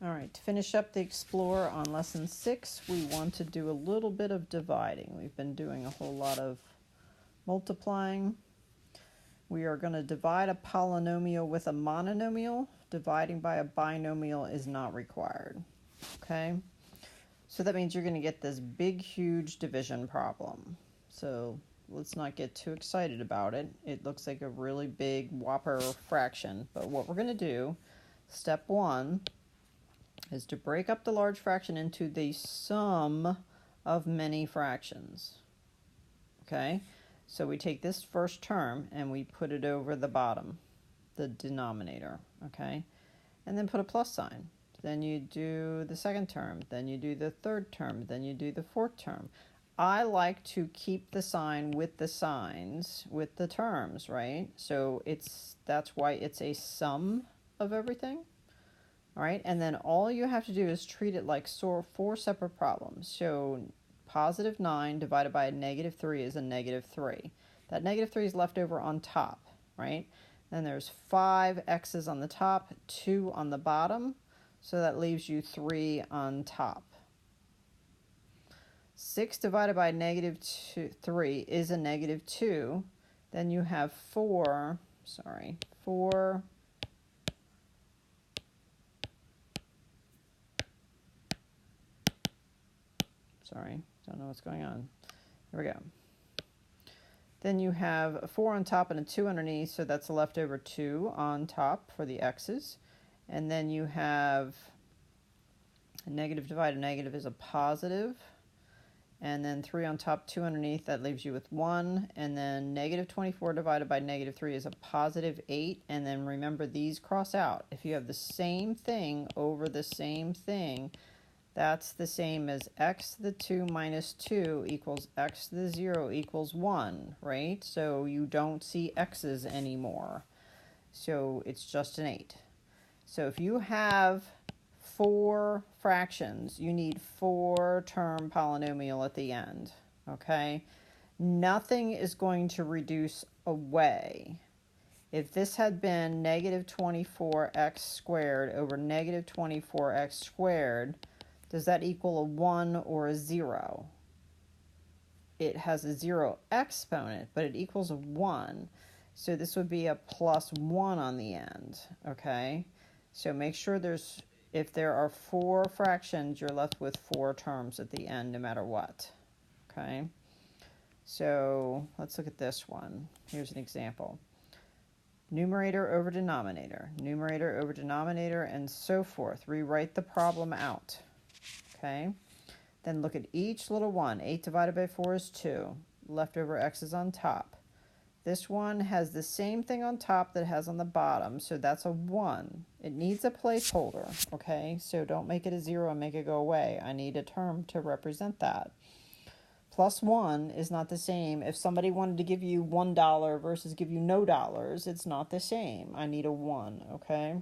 All right, to finish up the Explorer on Lesson 6, we want to do a little bit of dividing. We've been doing a whole lot of multiplying. We are going to divide a polynomial with a monomial. Dividing by a binomial is not required. Okay? So that means you're going to get this big, huge division problem. So let's not get too excited about it. It looks like a really big whopper fraction. But what we're going to do, step 1, is to break up the large fraction into the sum of many fractions. Okay? So we take this first term and we put it over the bottom, the denominator. Okay? And then put a plus sign. Then you do the second term, then you do the third term, then you do the fourth term. I like to keep the sign with the signs, with the terms, right? So that's why it's a sum of everything. All right, and then all you have to do is treat it like 4 separate problems. So positive 9 divided by a negative 3 is a negative 3. That negative 3 is left over on top, right? Then there's 5 x's on the top, 2 on the bottom, so that leaves you 3 on top. 6 divided by negative 3 is a negative 2. Then you have 4, don't know what's going on. Here we go. Then you have a 4 on top and a 2 underneath, so that's a leftover 2 on top for the x's. And then you have a negative divided negative is a positive. And then 3 on top, 2 underneath, that leaves you with 1. And then negative 24 divided by negative 3 is a positive 8. And then remember, these cross out. If you have the same thing over the same thing, that's the same as x to the 2 minus 2 equals x to the 0 equals 1, right? So you don't see x's anymore. So it's just an 8. So if you have 4 fractions, you need 4-term polynomial at the end, okay? Nothing is going to reduce away. If this had been negative 24x squared over negative 24x squared, does that equal a 1 or a 0? It has a 0 exponent, but it equals a 1. So this would be a plus 1 on the end, okay? So make sure if there are 4 fractions, you're left with 4 terms at the end no matter what, okay? So let's look at this one. Here's an example. Numerator over denominator, and so forth. Rewrite the problem out. Okay, then look at each little one. 8 divided by 4 is 2. Leftover x is on top. This one has the same thing on top that it has on the bottom, so that's a 1. It needs a placeholder, okay? So don't make it a 0 and make it go away. I need a term to represent that. Plus 1 is not the same. If somebody wanted to give you $1 versus give you no dollars, it's not the same. I need a 1, okay?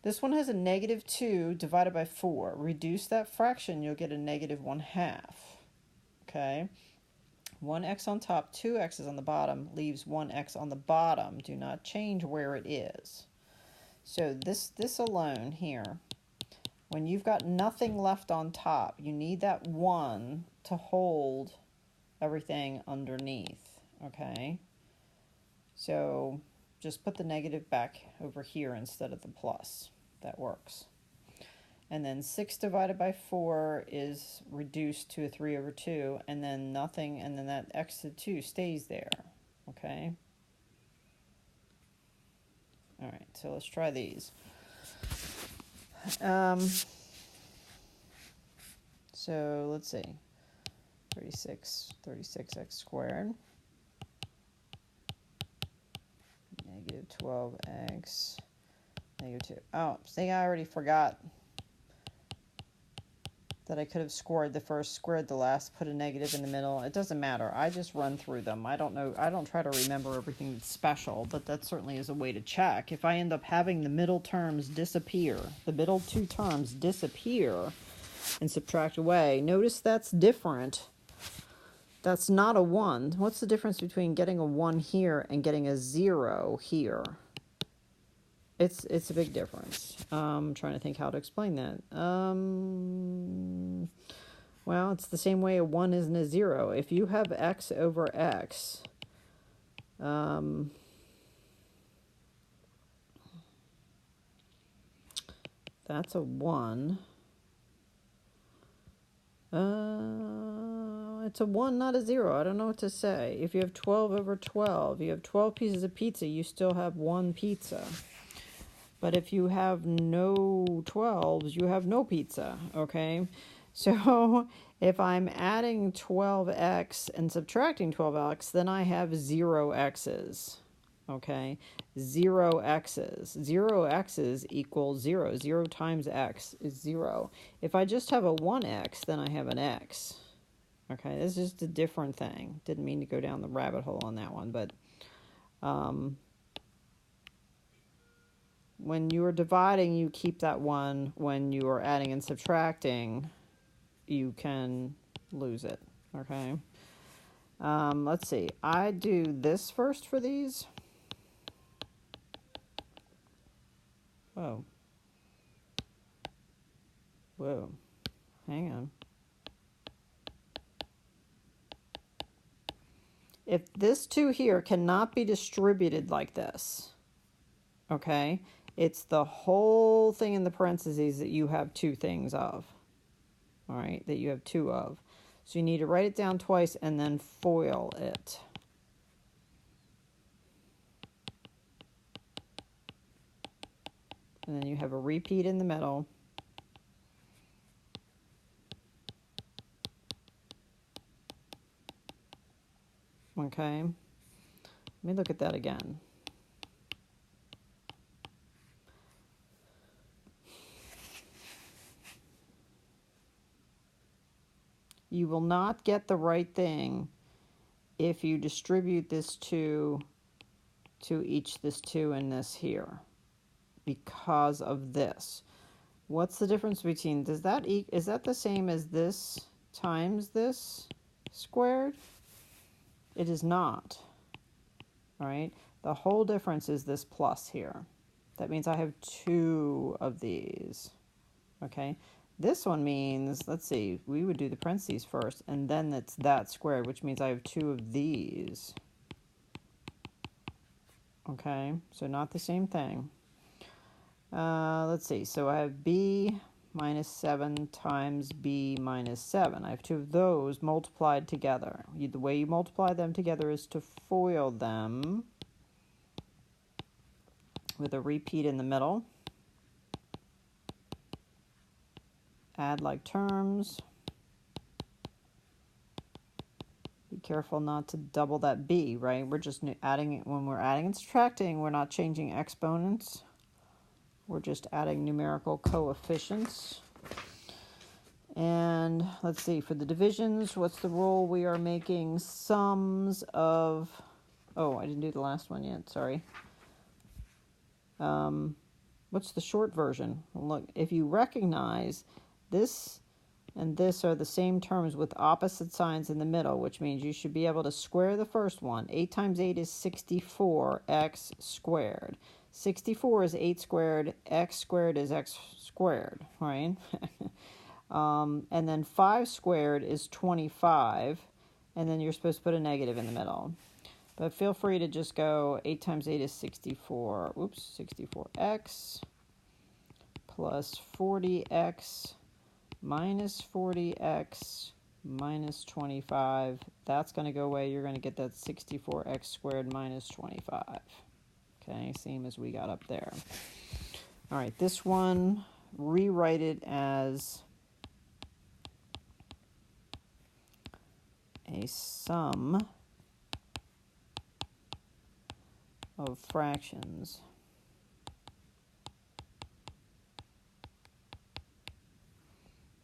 This one has a negative 2 divided by 4. Reduce that fraction, you'll get a negative 1/2. Okay? 1x on top, 2x's on the bottom, leaves 1x on the bottom. Do not change where it is. So this alone here, when you've got nothing left on top, you need that 1 to hold everything underneath. Okay? So just put the negative back over here instead of the plus. That works. And then 6 divided by 4 is reduced to a 3 over 2, and then nothing, and then that x to 2 stays there, okay? All right, so let's try these. So let's see, 36x squared, negative 12x, negative 2. Oh, see, I already forgot that I could have squared the first, squared the last, put a negative in the middle. It doesn't matter. I just run through them. I don't know. I don't try to remember everything that's special, but that certainly is a way to check. If I end up having the middle terms disappear, the middle 2 terms disappear and subtract away, notice that's different. That's not a 1. What's the difference between getting a 1 here and getting a 0 here? It's a big difference. I'm trying to think how to explain that. Well, it's the same way a 1 isn't a 0. If you have x over x, that's a 1. It's a 1, not a 0. I don't know what to say. If you have 12 over 12, you have 12 pieces of pizza, you still have 1 pizza. But if you have no 12s, you have no pizza, okay? So if I'm adding 12x and subtracting 12x, then I have 0 x's, okay? 0 x's. 0 x's equals 0. 0 times x is 0. If I just have a 1x, then I have an x, okay? This is just a different thing. Didn't mean to go down the rabbit hole on that one, but when you are dividing, you keep that 1. When you are adding and subtracting, you can lose it, okay? Let's see. I do this first for these. Whoa. Whoa. Hang on. If this 2 here cannot be distributed like this, okay, it's the whole thing in the parentheses that you have 2 things of, all right, that you have 2 of. So you need to write it down twice and then FOIL it. And then you have a repeat in the middle. Okay, let me look at that again. You will not get the right thing if you distribute this 2 to each this 2 and this here because of this. What's the difference between, is that the same as this times this squared? It is not. All right, the whole difference is this plus here. That means I have 2 of these, okay? This one means, let's see, we would do the parentheses first, and then it's that squared, which means I have 2 of these. Okay, so not the same thing. Let's see, so I have b minus 7 times b minus 7. I have 2 of those multiplied together. The way you multiply them together is to FOIL them with a repeat in the middle. Add like terms. Be careful not to double that b, right? We're just adding it. When we're adding and subtracting, we're not changing exponents. We're just adding numerical coefficients. And let's see, for the divisions, what's the rule? We are making sums of, oh, I didn't do the last one yet, sorry. What's the short version? Look, if you recognize this and this are the same terms with opposite signs in the middle, which means you should be able to square the first one. 8 times 8 is 64, x squared. 64 is 8 squared, x squared is x squared, right? And then 5 squared is 25, and then you're supposed to put a negative in the middle. But feel free to just go 8 times 8 is 64, 64x plus 40x minus 40x minus 25. That's going to go away. You're going to get that 64x squared minus 25. Okay, same as we got up there. All right, this one, rewrite it as a sum of fractions.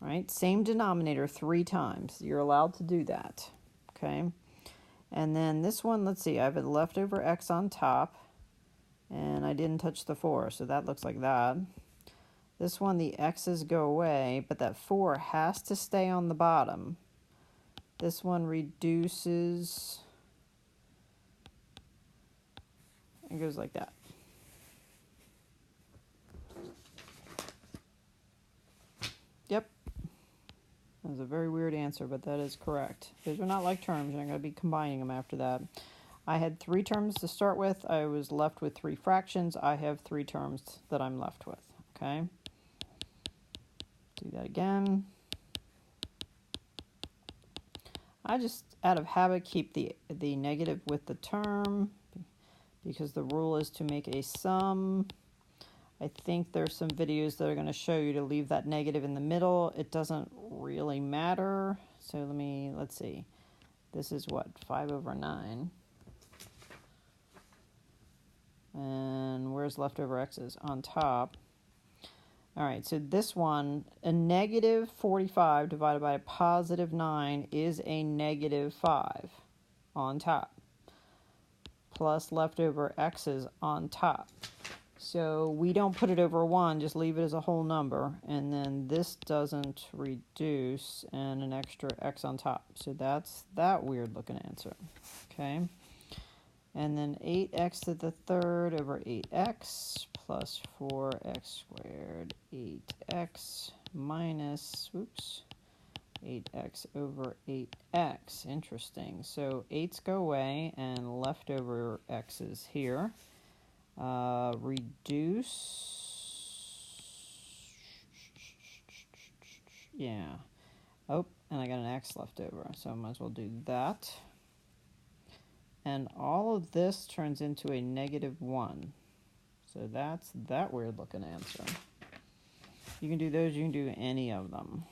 All right, same denominator 3 times. You're allowed to do that, okay? And then this one, let's see, I have a leftover x on top, and I didn't touch the 4, so that looks like that. This one, the x's go away, but that 4 has to stay on the bottom. This one reduces, it goes like that. Yep. That was a very weird answer, but that is correct. Those are not like terms. You're going to be combining them after that. I had 3 terms to start with. I was left with 3 fractions. I have 3 terms that I'm left with. Okay. Do that again. I just, out of habit, keep the negative with the term because the rule is to make a sum. I think there's some videos that are going to show you to leave that negative in the middle. It doesn't really matter. So let's see. This is what, 5/9. And where's leftover x's? On top. All right, so this one, a negative 45 divided by a positive 9 is a negative 5 on top, plus leftover x's on top. So we don't put it over 1, just leave it as a whole number, and then this doesn't reduce, and an extra x on top. So that's that weird looking answer, okay? And then 8x to the third over 8x plus 4x squared, 8x minus, 8x over 8x. Interesting. So 8's go away and leftover x's here. Reduce. Yeah. Oh, and I got an x left over, so I might as well do that. And all of this turns into a -1. So that's that weird looking answer. You can do those, you can do any of them.